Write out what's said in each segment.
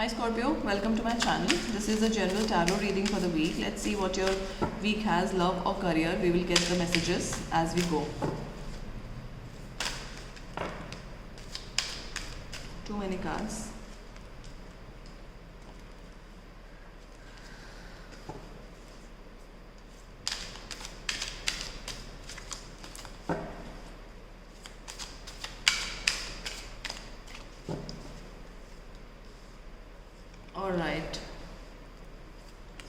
Hi Scorpio, welcome to my channel. This is a general tarot reading for the week. Let's see what your week has, love or career. We will get the messages as we go. Too many cards. Alright.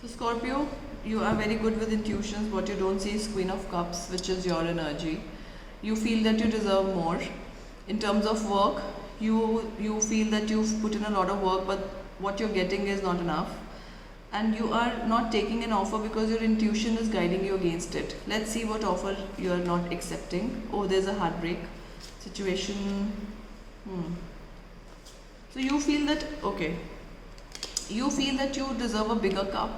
So Scorpio, you are very good with intuitions. What you don't see is Queen of Cups, which is your energy. You feel that you deserve more. In terms of work, you feel that you've put in a lot of work, but what you're getting is not enough. And you are not taking an offer because your intuition is guiding you against it. Let's see what offer you are not accepting. Oh, there's a heartbreak situation. So you feel that, okay, you feel that you deserve a bigger cup,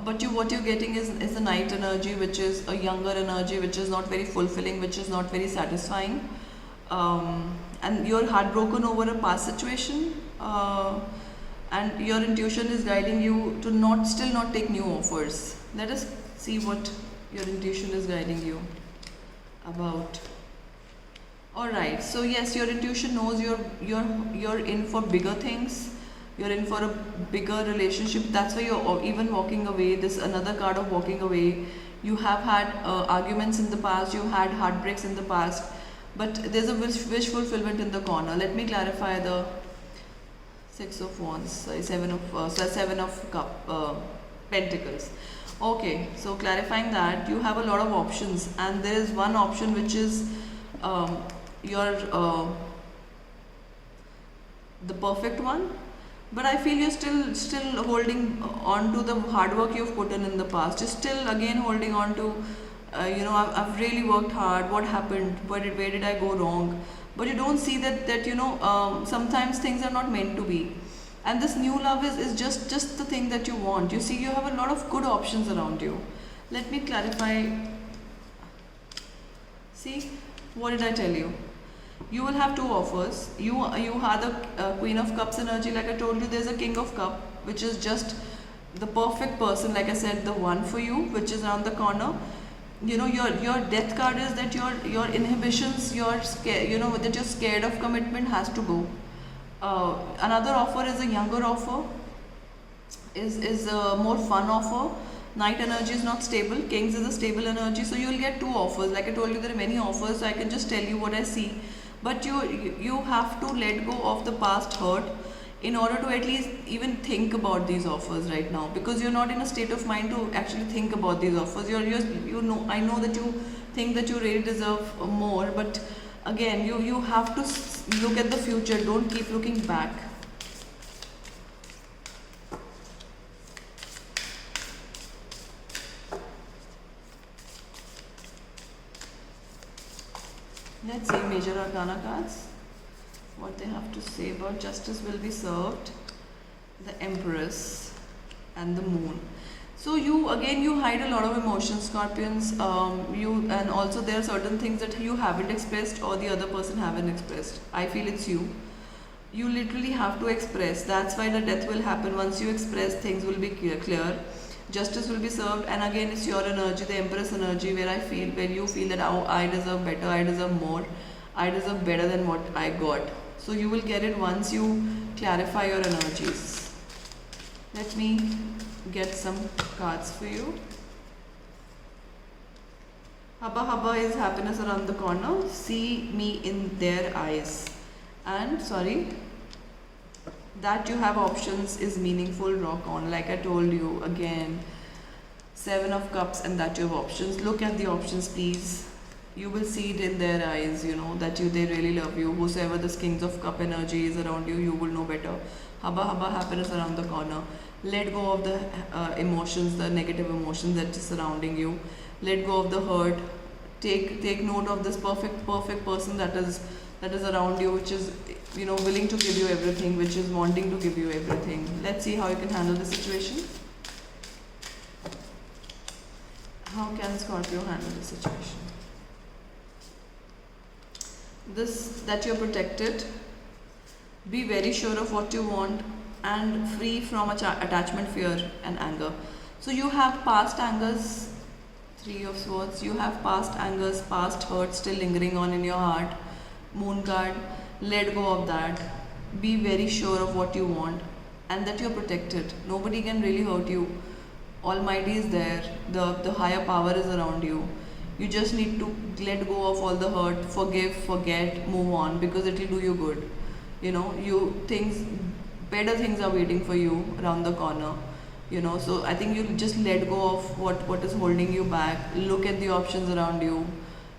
but what you're getting is a Knight energy, which is a younger energy, which is not very fulfilling, which is not very satisfying, and you're heartbroken over a past situation, and your intuition is guiding you to still not take new offers. Let us see what your intuition is guiding you about. Alright, so yes, your intuition knows you're in for bigger things. You're in for a bigger relationship. That's why you're even walking away. This another card of walking away. You have had arguments in the past. You had heartbreaks in the past, but there's a wish fulfillment in the corner. Let me clarify the Six of Wands, Seven of Pentacles. Okay, so clarifying that you have a lot of options, and there is one option which is the perfect one. But I feel you're still holding on to the hard work you've put in the past. You're still again holding on to, I've really worked hard. What happened? Where did I go wrong? But you don't see that sometimes things are not meant to be. And this new love is just the thing that you want. You see, you have a lot of good options around you. Let me clarify. See, what did I tell you? You will have two offers. You have the Queen of Cups energy. Like I told you, there's a King of Cup, which is just the perfect person. Like I said, the one for you, which is around the corner. Your death card is that your inhibitions, you're scared. That you're scared of commitment has to go. Another offer is a younger offer. Is a more fun offer. Knight energy is not stable. Kings is a stable energy. So you will get two offers. Like I told you, there are many offers. So I can just tell you what I see. But you have to let go of the past hurt in order to at least even think about these offers right now, because you're not in a state of mind to actually think about these offers. I know that you think that you really deserve more, but again, you have to look at the future. Don't keep looking back. Let's see major arcana cards, what they have to say about justice will be served, the Empress and the Moon. So you hide a lot of emotions, Scorpions. And also there are certain things that you haven't expressed or the other person haven't expressed. I feel it's you. You literally have to express. That's why the death will happen. Once you express, things will be clear. Justice will be served, and again it's your energy, the Empress energy, where you feel that I deserve better, I deserve more, I deserve better than what I got. So you will get it once you clarify your energies. Let me get some cards for you. Hubba hubba is happiness around the corner. See me in their eyes. And that you have options is meaningful. Rock on. Like I told you, again, Seven of Cups, and that you have options. Look at the options, please. You will see it in their eyes, that they really love you. Whosoever this Kings of Cup energy is around you, you will know better. Hubba hubba, happiness around the corner. Let go of the emotions, the negative emotions that is surrounding you. Let go of the hurt. Take note of this perfect person that is around you, which is willing to give you everything, which is wanting to give you everything. Let's see how you can handle the situation. How can Scorpio handle the situation? That you're protected. Be very sure of what you want and free from attachment, fear, and anger. So you have past angers, Three of Swords. You have past angers, past hurts still lingering on in your heart. Moon card. Let go of that. Be very sure of what you want and that you're protected. Nobody can really hurt you. Almighty is there. The higher power is around you. You just need to let go of all the hurt, forgive, forget, move on, because it will do you good. Better things are waiting for you around the corner. So I think you just let go of what is holding you back. Look at the options around you.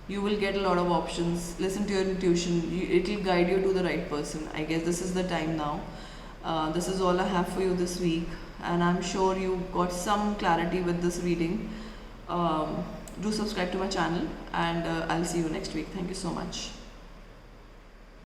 You will get a lot of options. Listen to your intuition. It will guide you to the right person. I guess this is the time now. This is all I have for you this week, and I'm sure you got some clarity with this reading. Do subscribe to my channel, and I'll see you next week. Thank you so much.